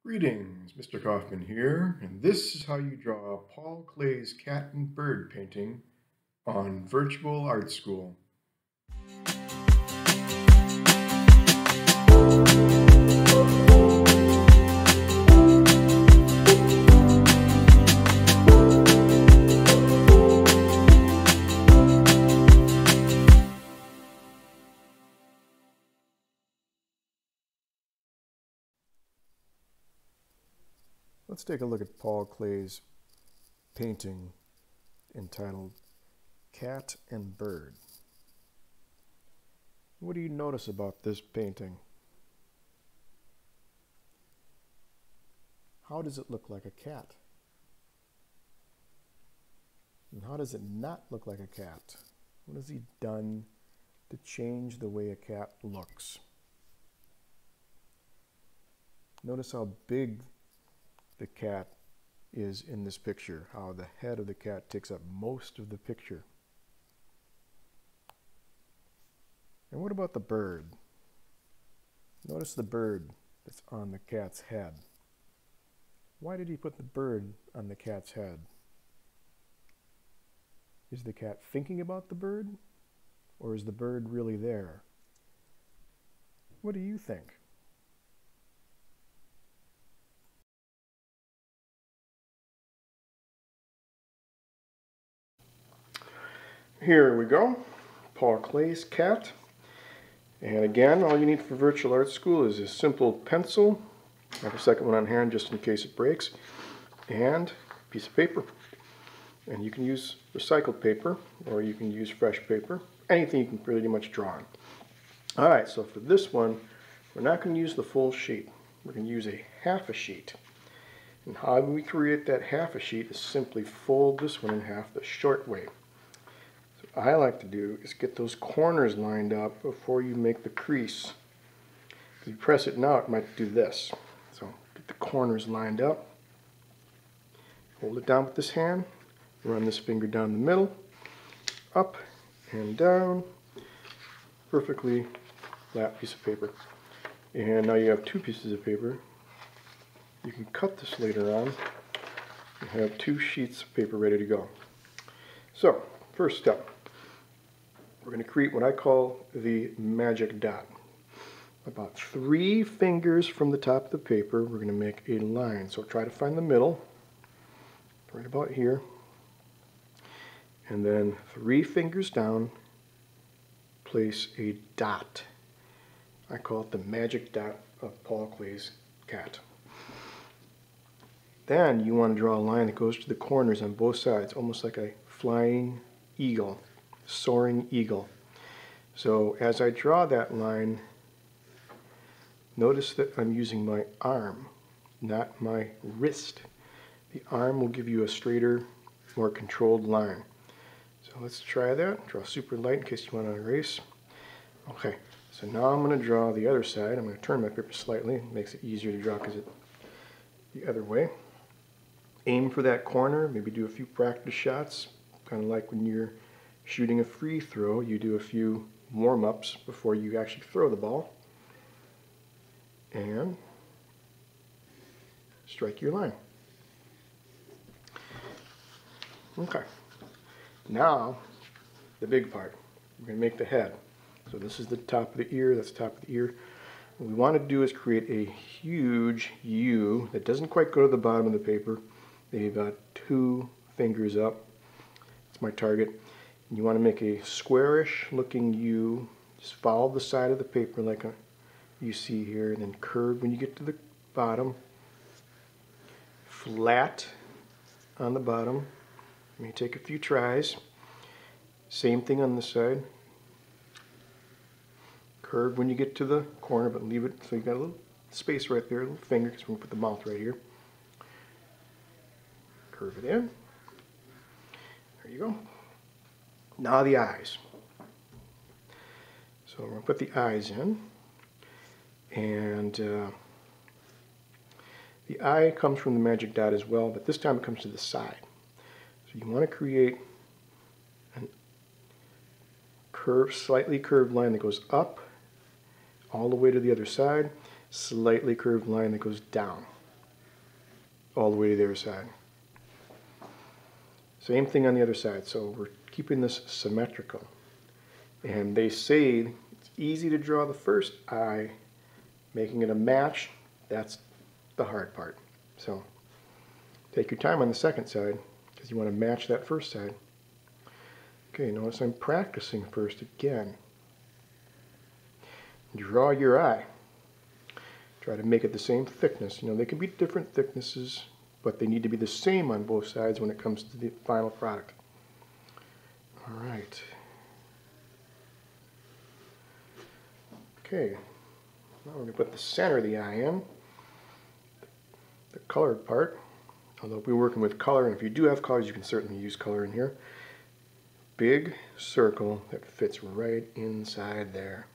Greetings, Mr. Kaufman here, and this is how you draw Paul Klee's cat and bird painting on Virtual Art School. Let's take a look at Paul Klee's painting entitled Cat and Bird. What do you notice about this painting? How does it look like a cat? And how does it not look like a cat? What has he done to change the way a cat looks? Notice how big the cat is in this picture, how the head of the cat takes up most of the picture. And what about the bird? Notice the bird that's on the cat's head. Why did he put the bird on the cat's head? Is the cat thinking about the bird? Or is the bird really there? What do you think? Here we go, Paul Klee's cat. And again, all you need for Virtual Art School is a simple pencil. I have a second one on hand just in case it breaks. And a piece of paper. And you can use recycled paper, or you can use fresh paper. Anything you can pretty much draw on. Alright, so for this one, we're not going to use the full sheet. We're going to use a half a sheet. And how we create that half a sheet is simply fold this one in half the short way. What I like to do is get those corners lined up before you make the crease. If you press it now, it might do this. So get the corners lined up. Hold it down with this hand. Run this finger down the middle. Up and down. Perfectly flat piece of paper. And now you have two pieces of paper. You can cut this later on and have two sheets of paper ready to go. So, first step. We're going to create what I call the magic dot. About 3 fingers from the top of the paper, we're going to make a line. So try to find the middle, right about here. And then 3 fingers down, place a dot. I call it the magic dot of Paul Klee's cat. Then you want to draw a line that goes to the corners on both sides, almost like a flying eagle. Soaring eagle. So as I draw that line, notice that I'm using my arm, not my wrist. The arm will give you a straighter, more controlled line. So let's try that. Draw super light in case you want to erase. Okay, so now I'm going to draw the other side. I'm going to turn my paper slightly. It makes it easier to draw because it's the other way. Aim for that corner, maybe do a few practice shots, kind of like when you're shooting a free throw, you do a few warm-ups before you actually throw the ball. And strike your line. Okay. Now, the big part. We're going to make the head. So this is the top of the ear, that's the top of the ear. What we want to do is create a huge U that doesn't quite go to the bottom of the paper, maybe about 2 fingers up. That's my target. You want to make a squarish looking U. Just follow the side of the paper like you see here, and then curve when you get to the bottom. Flat on the bottom. It may take a few tries. Same thing on this side. Curve when you get to the corner, but leave it so you got a little space right there, a little finger, because we're going to put the mouth right here. Curve it in. There you go. Now the eyes. So we're going to put the eyes in, and the eye comes from the magic dot as well, but this time it comes to the side. So you want to create a curved, slightly curved line that goes up all the way to the other side, slightly curved line that goes down. all the way to the other side. Same thing on the other side, so we're keeping this symmetrical. And they say it's easy to draw the first eye, making it a match, that's the hard part. So take your time on the second side, because you want to match that first side. Okay, notice I'm practicing first again. Draw your eye. Try to make it the same thickness. You know, they can be different thicknesses, but they need to be the same on both sides when it comes to the final product. All right. Okay, now we're going to put the center of the eye in, the colored part. Although we're working with color, and if you do have colors, you can certainly use color in here. Big circle that fits right inside there.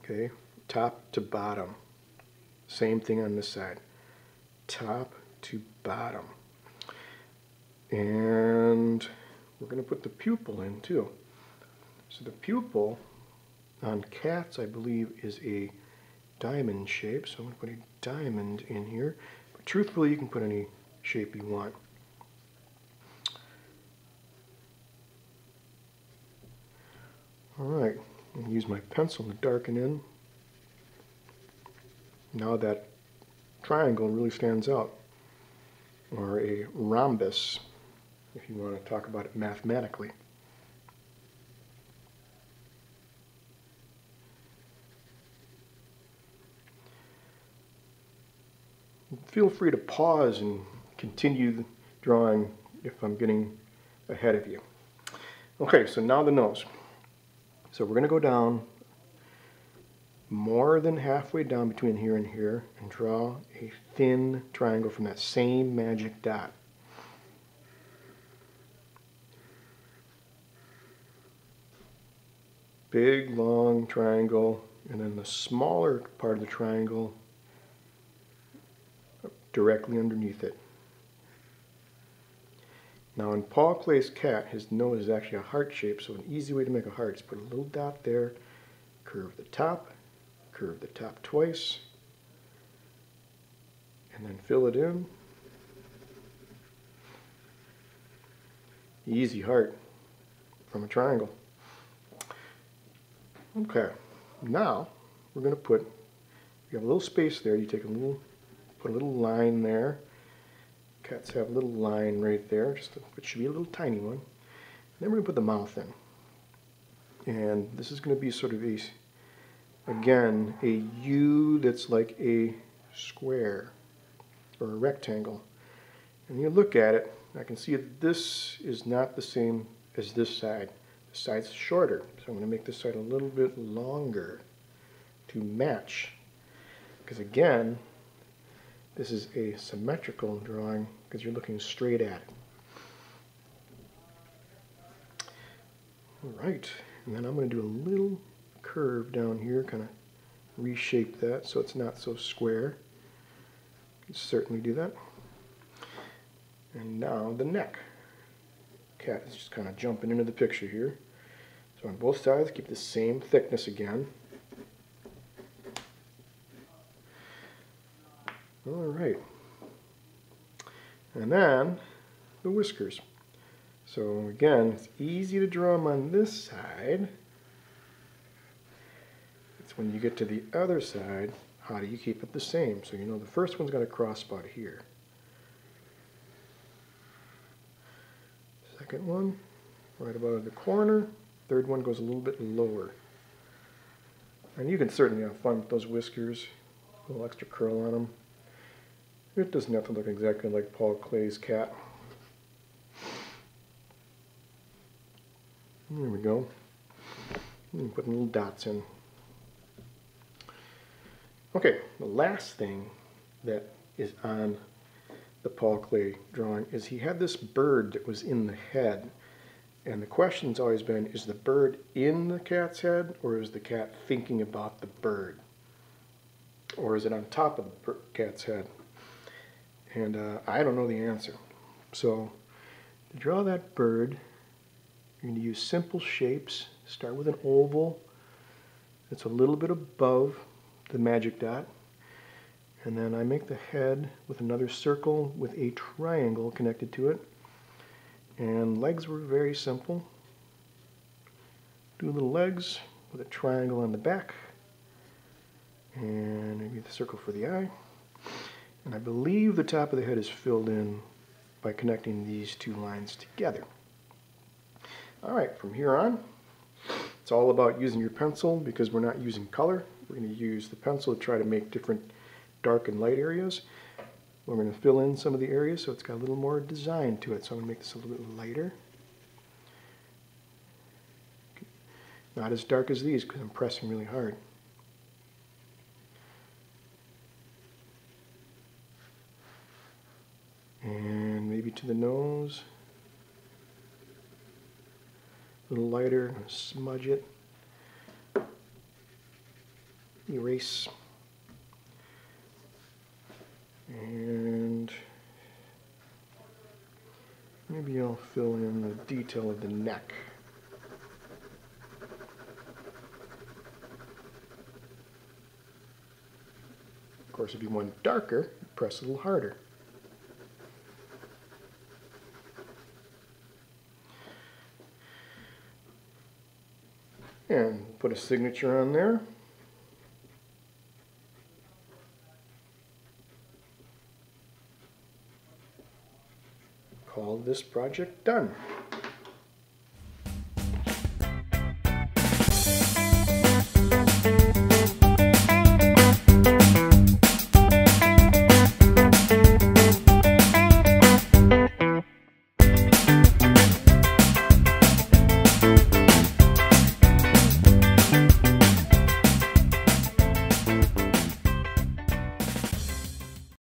Okay, top to bottom. Same thing on this side. Top to bottom. And we're going to put the pupil in too. So the pupil on cats, I believe, is a diamond shape. So I'm going to put a diamond in here. But truthfully, you can put any shape you want. Alright, I'm going to use my pencil to darken in. Now that triangle really stands out. Or a rhombus, if you want to talk about it mathematically. Feel free to pause and continue drawing if I'm getting ahead of you. Okay, so now the nose. So we're going to go down more than halfway down between here and here and draw a thin triangle from that same magic dot. Big, long triangle, and then the smaller part of the triangle directly underneath it. Now in Paul Klee's cat, his nose is actually a heart shape, so an easy way to make a heart is put a little dot there, curve the top twice, and then fill it in. Easy heart from a triangle. Okay, now we're going to put, you have a little space there, you take a little, put a little line there. Cats have a little line right there, it should be a little tiny one. And then we're going to put the mouth in. And this is going to be sort of a, again, a U that's like a square or a rectangle. And you look at it, I can see that this is not the same as this side. The side's shorter, so I'm going to make this side a little bit longer to match. Because again, this is a symmetrical drawing because you're looking straight at it. All right, and then I'm going to do a little curve down here, kind of reshape that so it's not so square. You can certainly do that. And now the neck. Cat is just kind of jumping into the picture here. So on both sides, keep the same thickness again. All right. And then the whiskers. So again, it's easy to draw them on this side. It's when you get to the other side, how do you keep it the same? So you know the first one's got a cross spot here. Second one, right about the corner. Third one goes a little bit lower. And you can certainly have fun with those whiskers, a little extra curl on them. It doesn't have to look exactly like Paul Klee's cat. There we go. And putting little dots in. Okay, the last thing that is on the Paul Klee drawing is he had this bird that was in the head. And the question's always been, is the bird in the cat's head, or is the cat thinking about the bird? Or is it on top of the cat's head? And I don't know the answer. So to draw that bird, you're going to use simple shapes. Start with an oval that's a little bit above the magic dot. And then I make the head with another circle with a triangle connected to it. And legs were very simple. Do little legs with a triangle on the back. And maybe the circle for the eye. And I believe the top of the head is filled in by connecting these two lines together. Alright, from here on, it's all about using your pencil because we're not using color. We're going to use the pencil to try to make different dark and light areas. We're going to fill in some of the areas so it's got a little more design to it. So I'm going to make this a little bit lighter. Not as dark as these because I'm pressing really hard. And maybe to the nose. A little lighter. I'm going to smudge it. Erase. And maybe I'll fill in the detail of the neck. Of course, if you want darker, press a little harder. And put a signature on there. Call this project done.